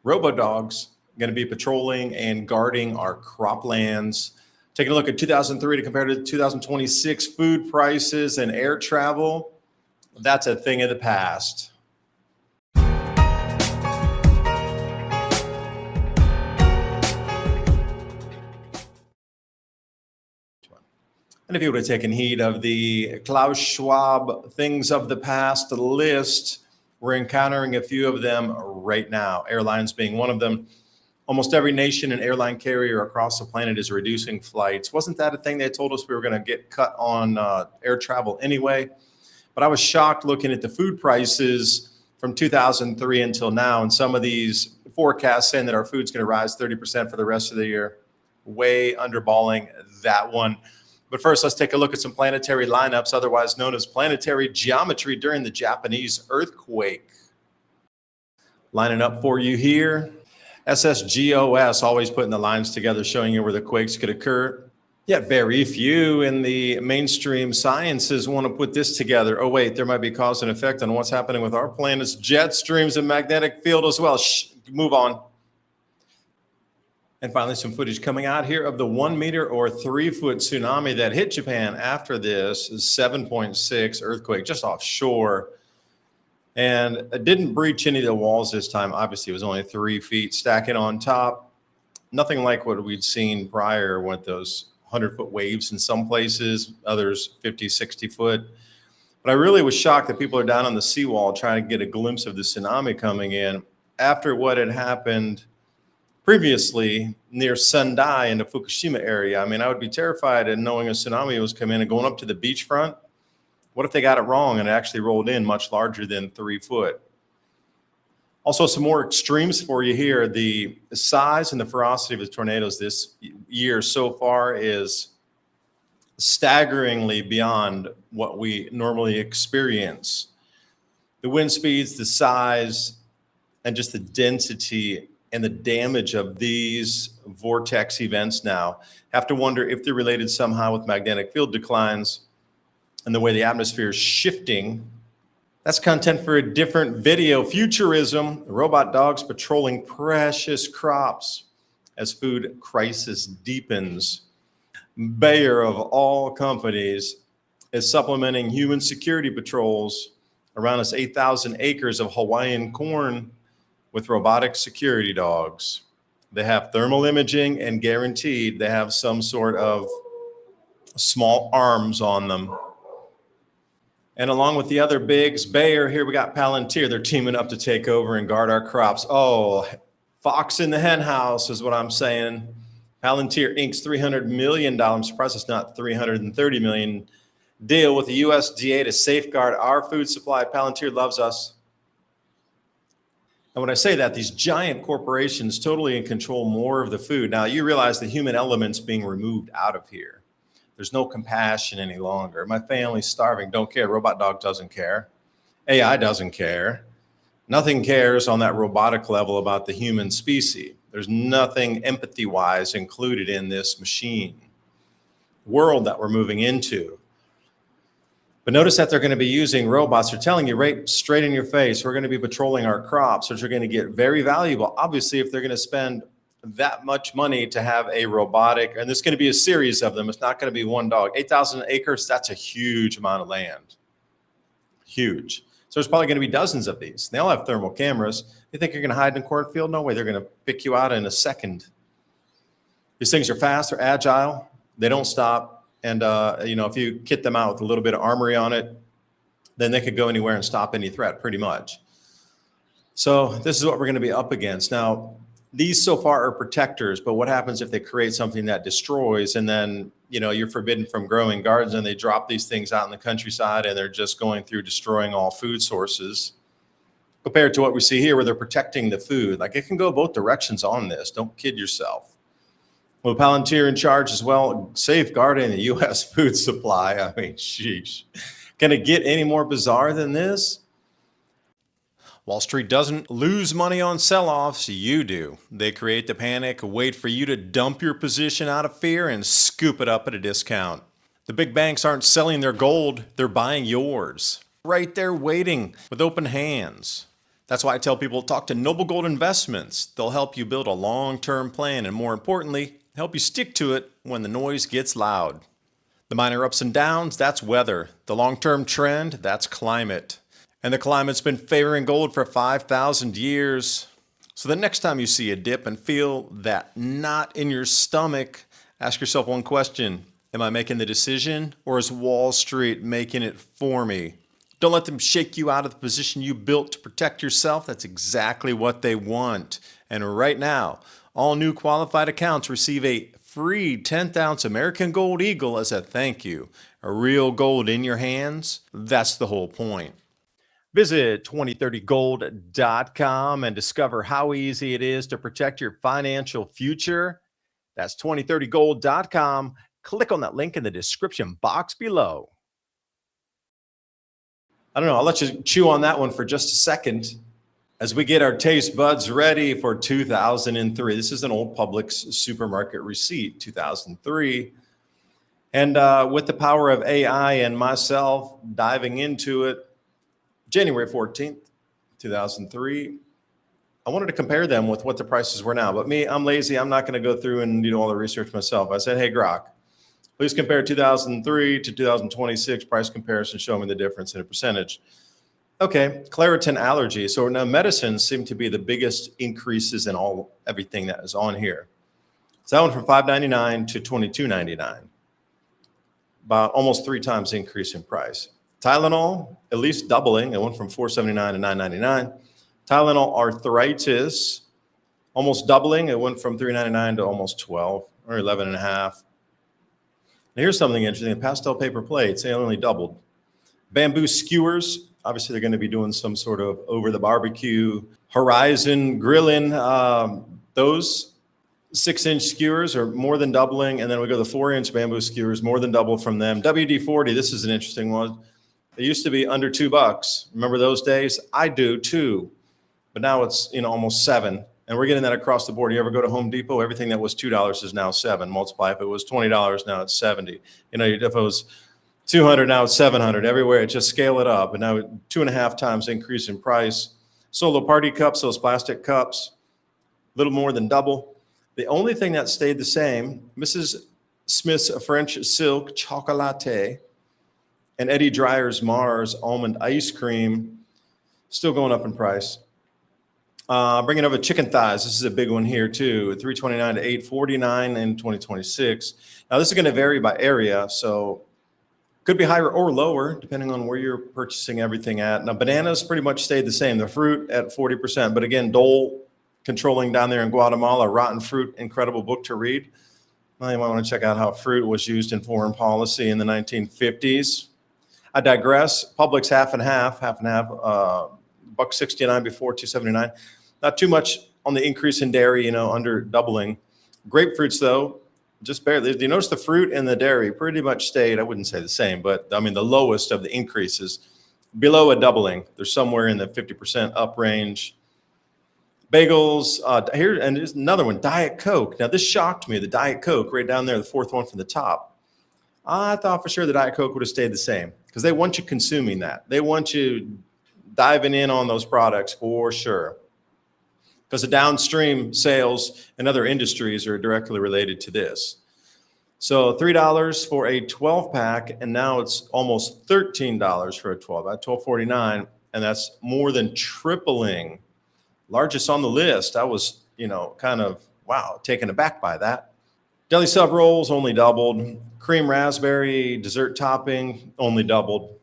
Robo-Dogs going to be patrolling and guarding our croplands. Taking a look at 2003 to compare to 2026 food prices and air travel. That's a thing of the past. And if you would have taken heed of the Klaus Schwab things of the past list, we're encountering a few of them right now, airlines being one of them. Almost every nation and airline carrier across the planet is reducing flights. Wasn't that a thing they told us we were going to get cut on air travel anyway? But I was shocked looking at the food prices from 2003 until now, and some of these forecasts saying that our food's going to rise 30% for the rest of the year. Way underballing that one. But first, let's take a look at some planetary lineups, otherwise known as planetary geometry during the Japanese earthquake. Lining up for you here. SSGOS, always putting the lines together, showing you where the quakes could occur. Yet very few in the mainstream sciences want to put this together. Oh, wait, there might be cause and effect on what's happening with our planet's jet streams and magnetic field as well. Shh, move on. And finally, some footage coming out here of the 1 meter or 3 foot tsunami that hit Japan after this 7.6 earthquake just offshore. And it didn't breach any of the walls this time. Obviously, it was only 3 feet stacking on top. Nothing like what we'd seen prior with those 100-foot waves in some places, others 50, 60 foot. But I really was shocked that people are down on the seawall trying to get a glimpse of the tsunami coming in after what had happened previously near Sendai in the Fukushima area. I mean, I would be terrified in knowing a tsunami was coming in and going up to the beachfront. What if they got it wrong and it actually rolled in much larger than 3 foot? Also, some more extremes for you here. The size and the ferocity of the tornadoes this year so far is staggeringly beyond what we normally experience. The wind speeds, the size, and just the density and the damage of these vortex events now. Have to wonder if they're related somehow with magnetic field declines and the way the atmosphere is shifting. That's content for a different video. Futurism, robot dogs patrolling precious crops as food crisis deepens. Bayer of all companies is supplementing human security patrols around its 8,000 acres of Hawaiian corn with robotic security dogs. They have thermal imaging and guaranteed they have some sort of small arms on them. And along with the other bigs, Bayer, here we got Palantir. They're teaming up to take over and guard our crops. Oh, fox in the hen house is what I'm saying. Palantir inks $300 million. I'm surprised it's not $330 million deal with the USDA to safeguard our food supply. Palantir loves us. And when I say that, these giant corporations totally control more of the food. Now, you realize the human element's being removed out of here. There's no compassion any longer. My family's starving. Don't care. Robot dog doesn't care. AI doesn't care. Nothing cares on that robotic level about the human species. There's nothing empathy-wise included in this machine world that we're moving into. But notice that they're going to be using robots. They're telling you right straight in your face, we're going to be patrolling our crops, which are going to get very valuable. Obviously, if they're going to spend that much money to have a robotic, and there's going to be a series of them. It's not going to be one dog. 8,000 acres, that's a huge amount of land. Huge. So there's probably going to be dozens of these. They all have thermal cameras. You think you're going to hide in a cornfield? No way. They're going to pick you out in a second. These things are fast. They're agile. They don't stop. And, if you kit them out with a little bit of armory on it, then they could go anywhere and stop any threat pretty much. So this is what we're going to be up against. Now, these so far are protectors, but what happens if they create something that destroys and then, you're forbidden from growing gardens and they drop these things out in the countryside and they're just going through destroying all food sources compared to what we see here where they're protecting the food. Like it can go both directions on this. Don't kid yourself. Well, Palantir in charge as well, safeguarding the U.S. food supply. I mean, sheesh. Can it get any more bizarre than this? Wall Street doesn't lose money on sell-offs, you do. They create the panic, wait for you to dump your position out of fear and scoop it up at a discount. The big banks aren't selling their gold, they're buying yours. Right there waiting with open hands. That's why I tell people talk to Noble Gold Investments. They'll help you build a long-term plan and, more importantly, help you stick to it when the noise gets loud. The minor ups and downs, that's weather. The long-term trend, that's climate. And the climate's been favoring gold for 5,000 years. So the next time you see a dip and feel that knot in your stomach, ask yourself one question. Am I making the decision, or is Wall Street making it for me? Don't let them shake you out of the position you built to protect yourself. That's exactly what they want. And right now, all new qualified accounts receive a free 10th ounce American Gold Eagle as a thank you. A real gold in your hands, that's the whole point. Visit 2030gold.com and discover how easy it is to protect your financial future. That's 2030gold.com. Click on that link in the description box below. I don't know, I'll let you chew on that one for just a second as we get our taste buds ready for 2003. This is an old Publix supermarket receipt, 2003. And with the power of AI and myself diving into it, January 14th, 2003, I wanted to compare them with what the prices were now. But me, I'm lazy. I'm not going to go through and do all the research myself. I said, hey, Grok, please compare 2003 to 2026 price comparison. Show me the difference in a percentage. Okay, Claritin allergy. So now medicines seem to be the biggest increases in everything that is on here. So that went from $5.99 to $22.99, about almost 3 times increase in price. Tylenol, at least doubling. It went from $4.79 to $9.99. Tylenol arthritis, almost doubling. It went from $3.99 to almost $12 or $11.50. Here's something interesting. The pastel paper plates, they only doubled. Bamboo skewers, obviously they're going to be doing some sort of over the barbecue, horizon grilling. Those 6-inch skewers are more than doubling. And then we go to the 4-inch bamboo skewers, more than double from them. WD-40, this is an interesting one. It used to be under $2. Remember those days? I do too. But now it's almost $7. And we're getting that across the board. You ever go to Home Depot? Everything that was $2 is now $7. Multiply. If it was $20, now it's $70. If it was $200, now it's $700. Everywhere, just scale it up. And now 2.5 times increase in price. Solo party cups, those plastic cups, a little more than double. The only thing that stayed the same, Mrs. Smith's French Silk Chocolate and Eddie Dreyer's Mars Almond Ice Cream, still going up in price. Bringing over chicken thighs. This is a big one here too. $3.29 to $8.49 in 2026. Now this is going to vary by area, so could be higher or lower depending on where you're purchasing everything at. Now bananas pretty much stayed the same. The fruit at 40%, but again, Dole controlling down there in Guatemala. Rotten Fruit, incredible book to read. Well, you might want to check out how fruit was used in foreign policy in the 1950s. I digress. Publix half and half. $1.69 before, $2.79. Not too much on the increase in dairy, under doubling. Grapefruits, though, just barely. Do you notice the fruit and the dairy pretty much stayed? I wouldn't say the same, but the lowest of the increases, below a doubling. They're somewhere in the 50% up range. Bagels here, and there's another one, Diet Coke. Now this shocked me. The Diet Coke right down there, the 4th one from the top. I thought for sure the Diet Coke would have stayed the same because they want you consuming that. They want you diving in on those products for sure, because the downstream sales in other industries are directly related to this. So $3 for a 12-pack, and now it's almost $13 for a 12 at $12.49, and that's more than tripling. Largest on the list. I was, kind of, wow, taken aback by that. Deli sub rolls only doubled. Cream raspberry dessert topping only doubled.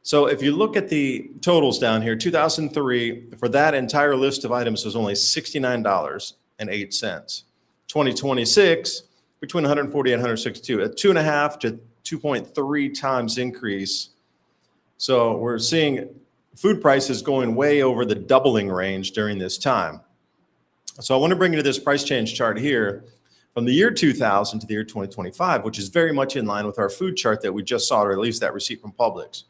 So if you look at the totals down here, 2003, for that entire list of items was only $69.08. 2026, between 140 and 162, a 2.5 to 2.3 times increase. So we're seeing food prices going way over the doubling range during this time. So I want to bring you to this price change chart here from the year 2000 to the year 2025, which is very much in line with our food chart that we just saw, or at least that receipt from Publix.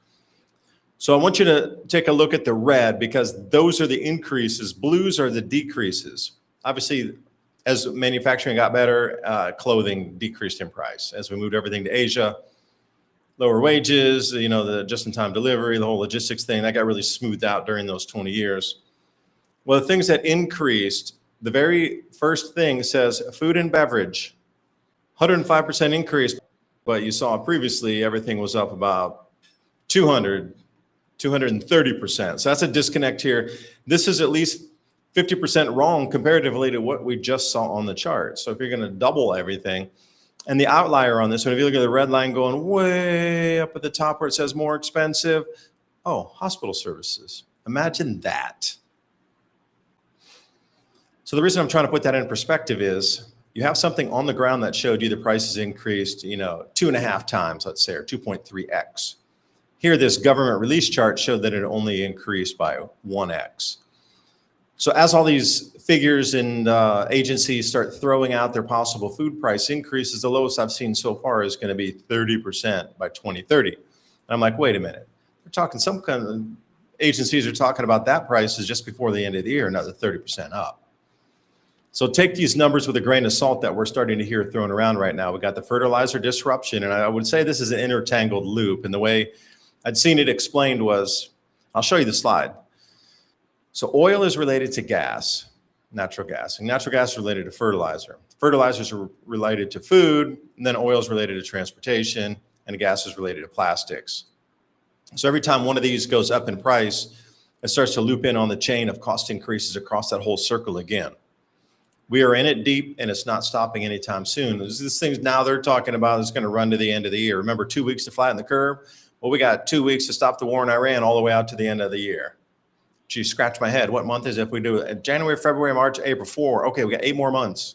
So I want you to take a look at the red because those are the increases. Blues are the decreases. Obviously, as manufacturing got better, clothing decreased in price. As we moved everything to Asia, lower wages, the just-in-time delivery, the whole logistics thing, that got really smoothed out during those 20 years. Well, the things that increased, the very first thing says food and beverage, 105% increase, but you saw previously everything was up about 230%. So that's a disconnect here. This is at least 50% wrong comparatively to what we just saw on the chart. So if you're going to double everything, and the outlier on this one, if you look at the red line going way up at the top where it says more expensive, oh, hospital services. Imagine that. So the reason I'm trying to put that in perspective is you have something on the ground that showed you the prices increased, 2.5 times, let's say, or 2.3x. Here, this government release chart showed that it only increased by 1x. So as all these figures and agencies start throwing out their possible food price increases, the lowest I've seen so far is going to be 30% by 2030. And I'm like, wait a minute. They're talking, some kind of agencies are talking about that price is just before the end of the year, another 30% up. So take these numbers with a grain of salt that we're starting to hear thrown around right now. We got the fertilizer disruption, and I would say this is an intertangled loop. And the way I'd seen it explained was, I'll show you the slide. So oil is related to gas, natural gas, and natural gas is related to fertilizer. Fertilizers are related to food, and then oil is related to transportation, and gas is related to plastics. So every time one of these goes up in price, it starts to loop in on the chain of cost increases across that whole circle again. We are in it deep, and it's not stopping anytime soon. This thing now they're talking about is going to run to the end of the year. Remember, 2 weeks to flatten the curve? Well, we got 2 weeks to stop the war in Iran all the way out to the end of the year. Gee, scratch my head. What month is it if we do it? January, February, March, April, 4. Okay, we got 8 more months.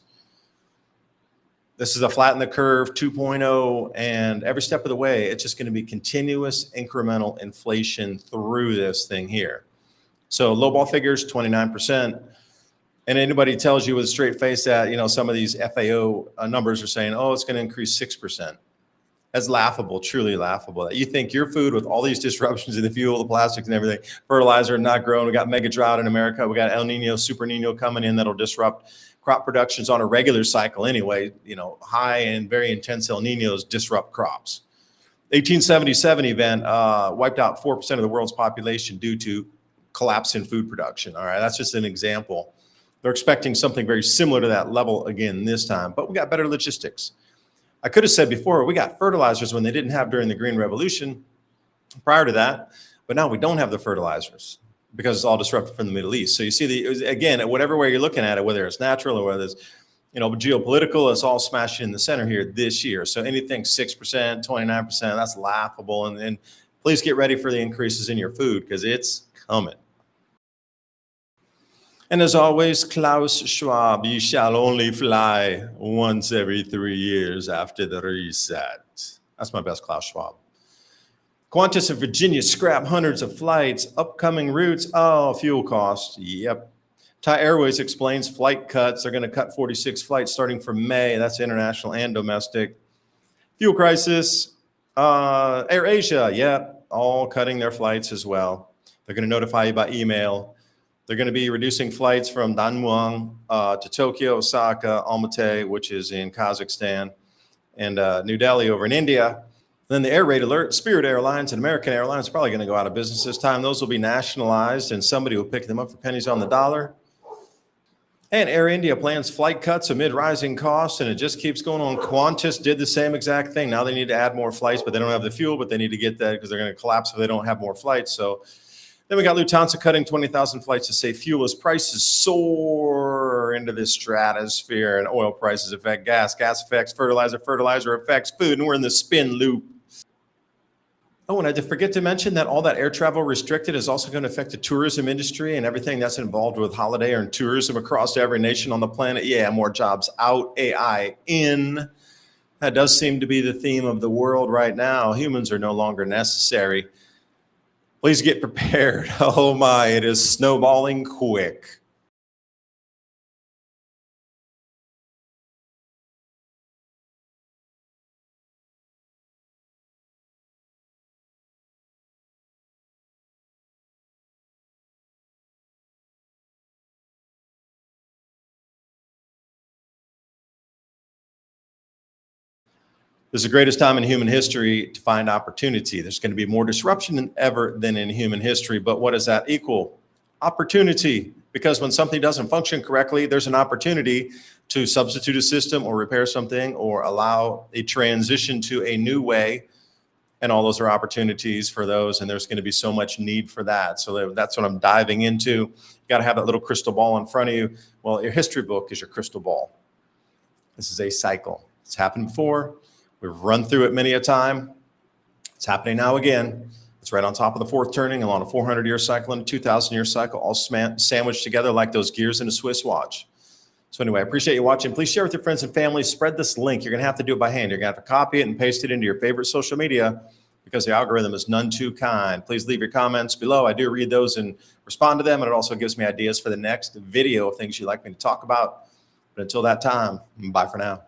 This is a flatten the curve 2.0, and every step of the way, it's just going to be continuous incremental inflation through this thing here. So lowball figures, 29%. And anybody tells you with a straight face that, some of these FAO numbers are saying, oh, it's going to increase 6%. That's laughable, truly laughable. That you think your food with all these disruptions in the fuel, the plastics and everything, fertilizer not growing. We got mega drought in America. We got El Nino, Super Nino coming in that'll disrupt crop productions on a regular cycle anyway. High and very intense El Ninos disrupt crops. 1877 event wiped out 4% of the world's population due to collapse in food production. All right, that's just an example. They're expecting something very similar to that level again this time, but we got better logistics. I could have said before, we got fertilizers when they didn't have during the Green Revolution prior to that, but now we don't have the fertilizers because it's all disrupted from the Middle East. So you see, again, whatever way you're looking at it, whether it's natural or whether it's geopolitical, it's all smashing in the center here this year. So anything 6%, 29%, that's laughable. And please get ready for the increases in your food because it's coming. And as always, Klaus Schwab, you shall only fly once every 3 years after the reset. That's my best Klaus Schwab. Qantas and Virginia scrap hundreds of flights. Upcoming routes, fuel costs. Yep. Thai Airways explains flight cuts. They're going to cut 46 flights starting from May. That's international and domestic. Fuel crisis. Air Asia, all cutting their flights as well. They're going to notify you by email. They're going to be reducing flights from Danmuang to Tokyo, Osaka, Almaty, which is in Kazakhstan, and New Delhi over in India. Then the air raid alert, Spirit Airlines and American Airlines are probably going to go out of business this time. Those will be nationalized, and somebody will pick them up for pennies on the dollar. And Air India plans flight cuts amid rising costs, and it just keeps going on. Qantas did the same exact thing. Now they need to add more flights, but they don't have the fuel, but they need to get that because they're going to collapse if they don't have more flights. So then we got Lufthansa cutting 20,000 flights to save fuel as prices soar into the stratosphere, and oil prices affect gas, gas affects fertilizer, fertilizer affects food, and we're in the spin loop. Oh, and I did forget to mention that all that air travel restricted is also going to affect the tourism industry and everything that's involved with holiday and tourism across every nation on the planet. Yeah, more jobs out, AI in. That does seem to be the theme of the world right now. Humans are no longer necessary. Please get prepared. Oh my, it is snowballing quick. This is the greatest time in human history to find opportunity. There's going to be more disruption than ever than in human history. But what does that equal? Opportunity. Because when something doesn't function correctly, there's an opportunity to substitute a system or repair something or allow a transition to a new way. And all those are opportunities for those. And there's going to be so much need for that. So that's what I'm diving into. You got to have that little crystal ball in front of you. Well, your history book is your crystal ball. This is a cycle. It's happened before. We've run through it many a time. It's happening now again. It's right on top of the fourth turning along a 400-year cycle and a 2,000-year cycle, all sandwiched together like those gears in a Swiss watch. So anyway, I appreciate you watching. Please share with your friends and family. Spread this link. You're going to have to do it by hand. You're going to have to copy it and paste it into your favorite social media because the algorithm is none too kind. Please leave your comments below. I do read those and respond to them, and it also gives me ideas for the next video of things you'd like me to talk about. But until that time, bye for now.